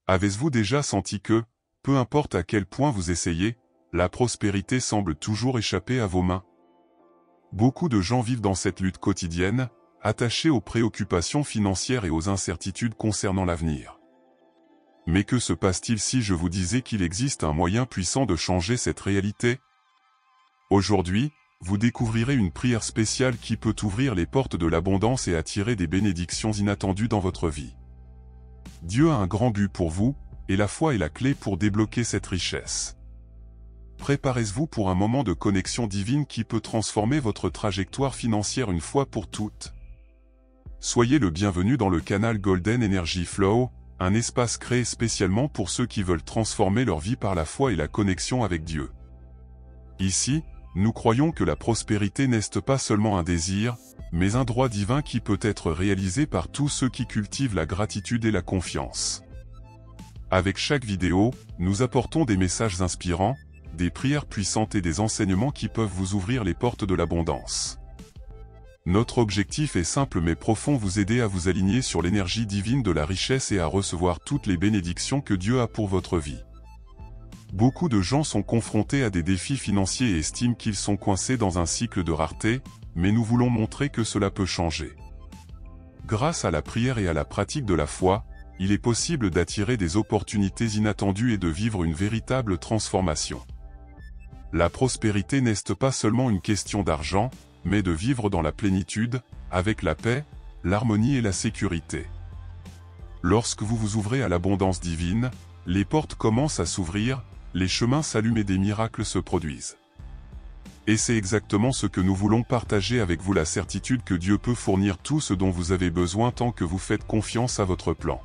Avez-vous déjà senti que, peu importe à quel point vous essayez, la prospérité semble toujours échapper à vos mains? Beaucoup de gens vivent dans cette lutte quotidienne, attachés aux préoccupations financières et aux incertitudes concernant l'avenir. Mais que se passe-t-il si je vous disais qu'il existe un moyen puissant de changer cette réalité? Aujourd'hui, vous découvrirez une prière spéciale qui peut ouvrir les portes de l'abondance et attirer des bénédictions inattendues dans votre vie. Dieu a un grand but pour vous, et la foi est la clé pour débloquer cette richesse. Préparez-vous pour un moment de connexion divine qui peut transformer votre trajectoire financière une fois pour toutes. Soyez le bienvenu dans le canal Golden Energy Flow, un espace créé spécialement pour ceux qui veulent transformer leur vie par la foi et la connexion avec Dieu. Ici, nous croyons que la prospérité n'est pas seulement un désir, mais un droit divin qui peut être réalisé par tous ceux qui cultivent la gratitude et la confiance. Avec chaque vidéo, nous apportons des messages inspirants, des prières puissantes et des enseignements qui peuvent vous ouvrir les portes de l'abondance. Notre objectif est simple mais profond: vous aider à vous aligner sur l'énergie divine de la richesse et à recevoir toutes les bénédictions que Dieu a pour votre vie. Beaucoup de gens sont confrontés à des défis financiers et estiment qu'ils sont coincés dans un cycle de rareté, mais nous voulons montrer que cela peut changer. Grâce à la prière et à la pratique de la foi, il est possible d'attirer des opportunités inattendues et de vivre une véritable transformation. La prospérité n'est pas seulement une question d'argent, mais de vivre dans la plénitude, avec la paix, l'harmonie et la sécurité. Lorsque vous vous ouvrez à l'abondance divine, les portes commencent à s'ouvrir, les chemins s'allument et des miracles se produisent. Et c'est exactement ce que nous voulons partager avec vous: la certitude que Dieu peut fournir tout ce dont vous avez besoin tant que vous faites confiance à votre plan.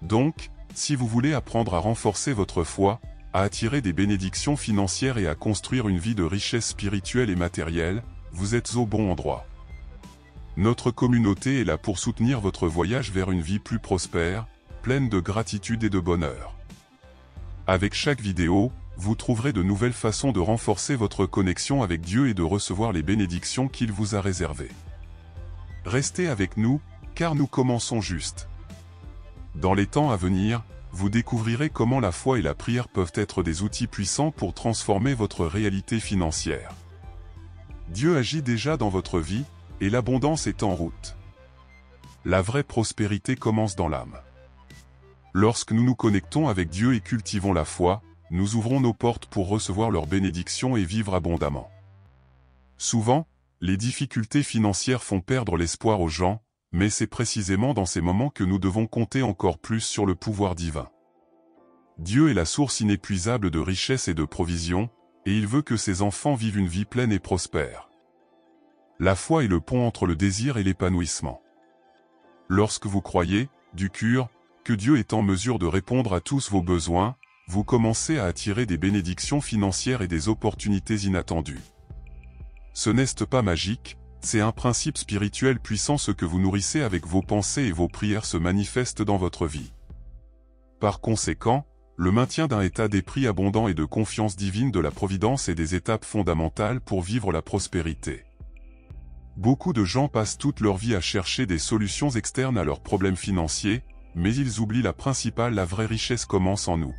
Donc, si vous voulez apprendre à renforcer votre foi, à attirer des bénédictions financières et à construire une vie de richesse spirituelle et matérielle, vous êtes au bon endroit. Notre communauté est là pour soutenir votre voyage vers une vie plus prospère, pleine de gratitude et de bonheur. Avec chaque vidéo, vous trouverez de nouvelles façons de renforcer votre connexion avec Dieu et de recevoir les bénédictions qu'il vous a réservées. Restez avec nous, car nous commençons juste. Dans les temps à venir, vous découvrirez comment la foi et la prière peuvent être des outils puissants pour transformer votre réalité financière. Dieu agit déjà dans votre vie, et l'abondance est en route. La vraie prospérité commence dans l'âme. Lorsque nous nous connectons avec Dieu et cultivons la foi, nous ouvrons nos portes pour recevoir leurs bénédictions et vivre abondamment. Souvent, les difficultés financières font perdre l'espoir aux gens, mais c'est précisément dans ces moments que nous devons compter encore plus sur le pouvoir divin. Dieu est la source inépuisable de richesse et de provision, et il veut que ses enfants vivent une vie pleine et prospère. La foi est le pont entre le désir et l'épanouissement. Lorsque vous croyez, du cœur, que Dieu est en mesure de répondre à tous vos besoins, vous commencez à attirer des bénédictions financières et des opportunités inattendues. Ce n'est pas magique, c'est un principe spirituel puissant. Ce que vous nourrissez avec vos pensées et vos prières se manifeste dans votre vie. Par conséquent, le maintien d'un état d'esprit abondant et de confiance divine de la providence est des étapes fondamentales pour vivre la prospérité. Beaucoup de gens passent toute leur vie à chercher des solutions externes à leurs problèmes financiers, mais ils oublient la principale: la vraie richesse commence en nous.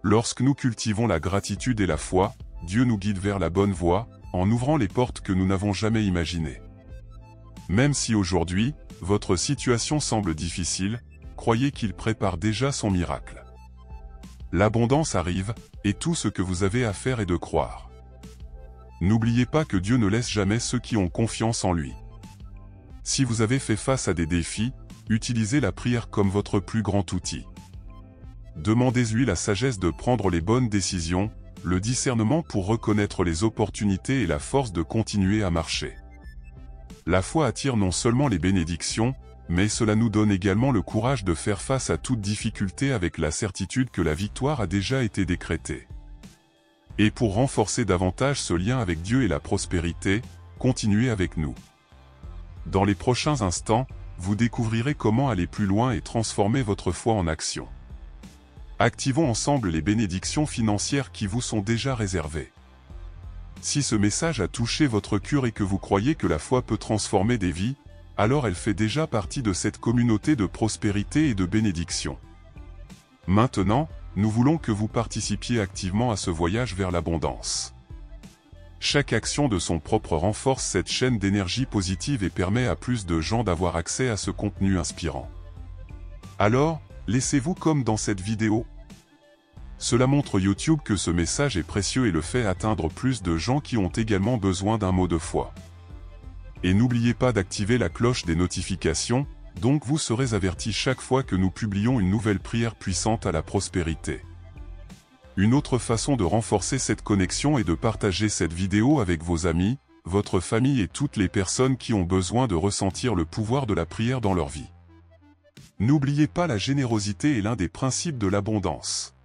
Lorsque nous cultivons la gratitude et la foi, Dieu nous guide vers la bonne voie, en ouvrant les portes que nous n'avons jamais imaginées. Même si aujourd'hui, votre situation semble difficile, croyez qu'il prépare déjà son miracle. L'abondance arrive, et tout ce que vous avez à faire est de croire. N'oubliez pas que Dieu ne laisse jamais ceux qui ont confiance en lui. Si vous avez fait face à des défis, utilisez la prière comme votre plus grand outil. Demandez-lui la sagesse de prendre les bonnes décisions, le discernement pour reconnaître les opportunités et la force de continuer à marcher. La foi attire non seulement les bénédictions, mais cela nous donne également le courage de faire face à toute difficulté avec la certitude que la victoire a déjà été décrétée. Et pour renforcer davantage ce lien avec Dieu et la prospérité, continuez avec nous. Dans les prochains instants, vous découvrirez comment aller plus loin et transformer votre foi en action. Activons ensemble les bénédictions financières qui vous sont déjà réservées. Si ce message a touché votre cœur et que vous croyez que la foi peut transformer des vies, alors elle fait déjà partie de cette communauté de prospérité et de bénédiction. Maintenant, nous voulons que vous participiez activement à ce voyage vers l'abondance. Chaque action de son propre renforce cette chaîne d'énergie positive et permet à plus de gens d'avoir accès à ce contenu inspirant. Alors, laissez-vous comme dans cette vidéo. Cela montre YouTube que ce message est précieux et le fait atteindre plus de gens qui ont également besoin d'un mot de foi. Et n'oubliez pas d'activer la cloche des notifications, donc vous serez avertis chaque fois que nous publions une nouvelle prière puissante à la prospérité. Une autre façon de renforcer cette connexion est de partager cette vidéo avec vos amis, votre famille et toutes les personnes qui ont besoin de ressentir le pouvoir de la prière dans leur vie. N'oubliez pas, la générosité est l'un des principes de l'abondance.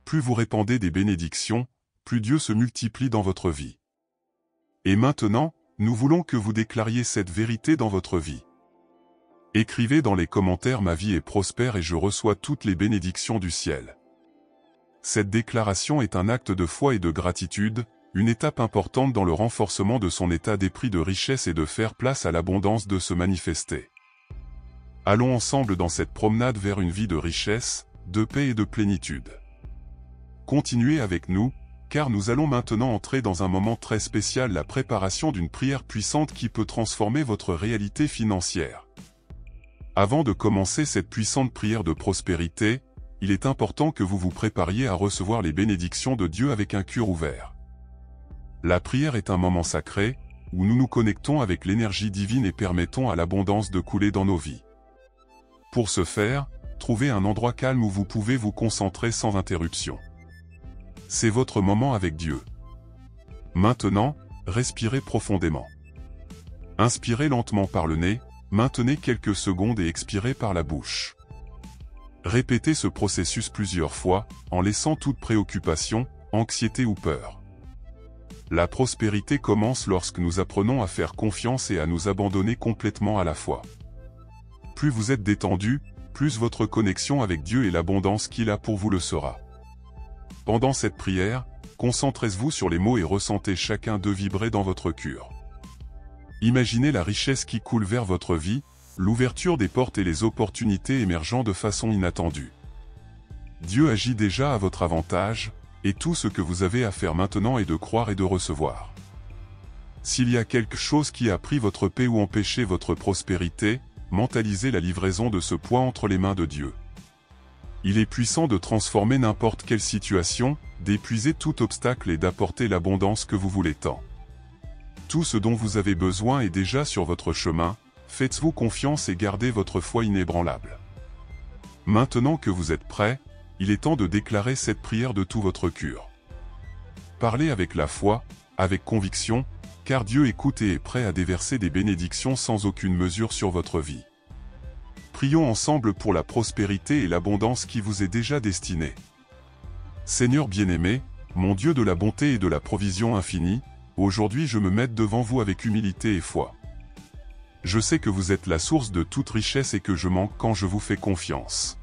Plus vous répandez des bénédictions, plus Dieu se multiplie dans votre vie. Et maintenant, nous voulons que vous déclariez cette vérité dans votre vie. Écrivez dans les commentaires: ma vie est prospère et je reçois toutes les bénédictions du ciel. Cette déclaration est un acte de foi et de gratitude, une étape importante dans le renforcement de son état d'esprit de richesse et de faire place à l'abondance de se manifester. Allons ensemble dans cette promenade vers une vie de richesse, de paix et de plénitude. Continuez avec nous, car nous allons maintenant entrer dans un moment très spécial, la préparation d'une prière puissante qui peut transformer votre réalité financière. Avant de commencer cette puissante prière de prospérité, il est important que vous vous prépariez à recevoir les bénédictions de Dieu avec un cœur ouvert. La prière est un moment sacré, où nous nous connectons avec l'énergie divine et permettons à l'abondance de couler dans nos vies. Pour ce faire, trouvez un endroit calme où vous pouvez vous concentrer sans interruption. C'est votre moment avec Dieu. Maintenant, respirez profondément. Inspirez lentement par le nez, maintenez quelques secondes et expirez par la bouche. Répétez ce processus plusieurs fois, en laissant toute préoccupation, anxiété ou peur. La prospérité commence lorsque nous apprenons à faire confiance et à nous abandonner complètement à la foi. Plus vous êtes détendu, plus votre connexion avec Dieu et l'abondance qu'il a pour vous le sera. Pendant cette prière, concentrez-vous sur les mots et ressentez chacun d'eux vibrer dans votre cœur. Imaginez la richesse qui coule vers votre vie, l'ouverture des portes et les opportunités émergeant de façon inattendue. Dieu agit déjà à votre avantage, et tout ce que vous avez à faire maintenant est de croire et de recevoir. S'il y a quelque chose qui a pris votre paix ou empêché votre prospérité, mentalisez la livraison de ce poids entre les mains de Dieu. Il est puissant de transformer n'importe quelle situation, d'épuiser tout obstacle et d'apporter l'abondance que vous voulez tant. Tout ce dont vous avez besoin est déjà sur votre chemin, faites-vous confiance et gardez votre foi inébranlable. Maintenant que vous êtes prêts, il est temps de déclarer cette prière de tout votre cœur. Parlez avec la foi, avec conviction, car Dieu écoute et est prêt à déverser des bénédictions sans aucune mesure sur votre vie. Prions ensemble pour la prospérité et l'abondance qui vous est déjà destinée. Seigneur bien-aimé, mon Dieu de la bonté et de la provision infinie, aujourd'hui je me mets devant vous avec humilité et foi. Je sais que vous êtes la source de toute richesse et que je manque quand je vous fais confiance.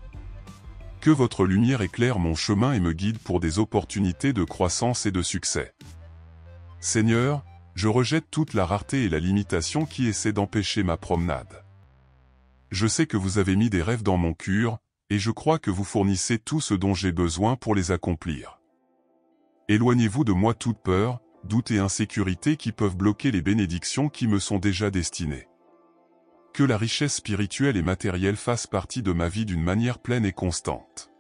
Que votre lumière éclaire mon chemin et me guide pour des opportunités de croissance et de succès. Seigneur, je rejette toute la rareté et la limitation qui essaient d'empêcher ma promenade. Je sais que vous avez mis des rêves dans mon cœur, et je crois que vous fournissez tout ce dont j'ai besoin pour les accomplir. Éloignez-vous de moi toute peur, doute et insécurité qui peuvent bloquer les bénédictions qui me sont déjà destinées. Que la richesse spirituelle et matérielle fasse partie de ma vie d'une manière pleine et constante.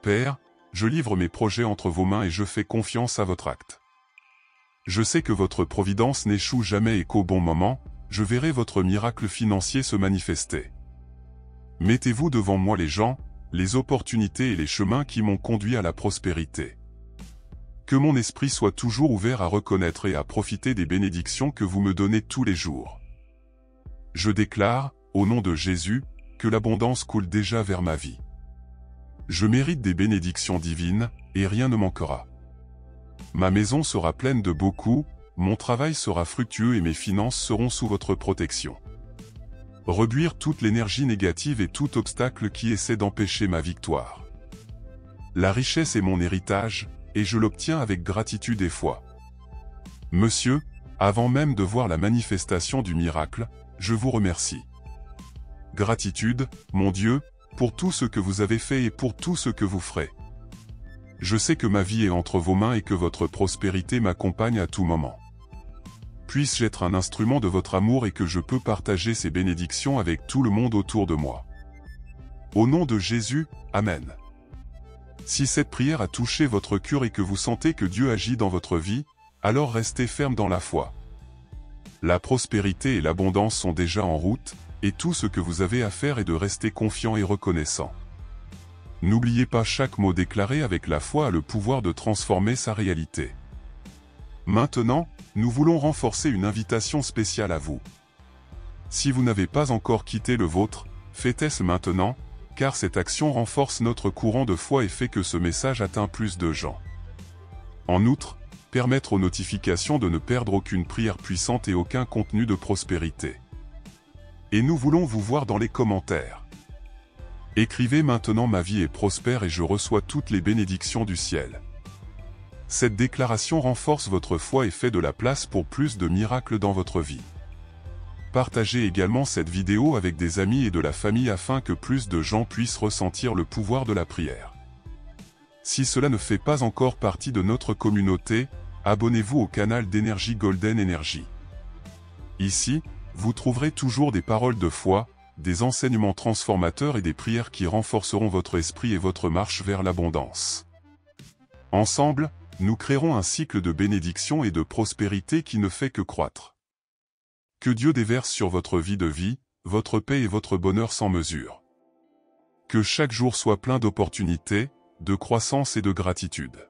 Père, je livre mes projets entre vos mains et je fais confiance à votre acte. Je sais que votre providence n'échoue jamais et qu'au bon moment, je verrai votre miracle financier se manifester. Mettez-vous devant moi les gens, les opportunités et les chemins qui m'ont conduit à la prospérité. Que mon esprit soit toujours ouvert à reconnaître et à profiter des bénédictions que vous me donnez tous les jours. Je déclare, au nom de Jésus, que l'abondance coule déjà vers ma vie. Je mérite des bénédictions divines, et rien ne manquera. Ma maison sera pleine de beaucoup, mon travail sera fructueux et mes finances seront sous votre protection. Rebuire toute l'énergie négative et tout obstacle qui essaie d'empêcher ma victoire. La richesse est mon héritage, et je l'obtiens avec gratitude et foi. Monsieur, avant même de voir la manifestation du miracle, je vous remercie. Gratitude, mon Dieu, pour tout ce que vous avez fait et pour tout ce que vous ferez. Je sais que ma vie est entre vos mains et que votre prospérité m'accompagne à tout moment. Puisse-je être un instrument de votre amour et que je peux partager ces bénédictions avec tout le monde autour de moi. Au nom de Jésus, Amen. Si cette prière a touché votre cœur et que vous sentez que Dieu agit dans votre vie, alors restez ferme dans la foi. La prospérité et l'abondance sont déjà en route, et tout ce que vous avez à faire est de rester confiant et reconnaissant. N'oubliez pas, chaque mot déclaré avec la foi a le pouvoir de transformer sa réalité. Maintenant, nous voulons renforcer une invitation spéciale à vous. Si vous n'avez pas encore quitté le vôtre, faites-ce maintenant, car cette action renforce notre courant de foi et fait que ce message atteint plus de gens. En outre, permettre aux notifications de ne perdre aucune prière puissante et aucun contenu de prospérité. Et nous voulons vous voir dans les commentaires. Écrivez maintenant: ma vie est prospère et je reçois toutes les bénédictions du ciel. Cette déclaration renforce votre foi et fait de la place pour plus de miracles dans votre vie. Partagez également cette vidéo avec des amis et de la famille afin que plus de gens puissent ressentir le pouvoir de la prière. Si cela ne fait pas encore partie de notre communauté, abonnez-vous au canal d'Énergie Golden Energy. Ici, vous trouverez toujours des paroles de foi, des enseignements transformateurs et des prières qui renforceront votre esprit et votre marche vers l'abondance. Ensemble, nous créerons un cycle de bénédiction et de prospérité qui ne fait que croître. Que Dieu déverse sur votre vie, votre paix et votre bonheur sans mesure. Que chaque jour soit plein d'opportunités, de croissance et de gratitude.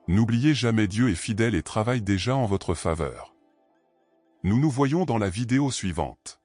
N'oubliez jamais, Dieu est fidèle et travaille déjà en votre faveur. Nous nous voyons dans la vidéo suivante.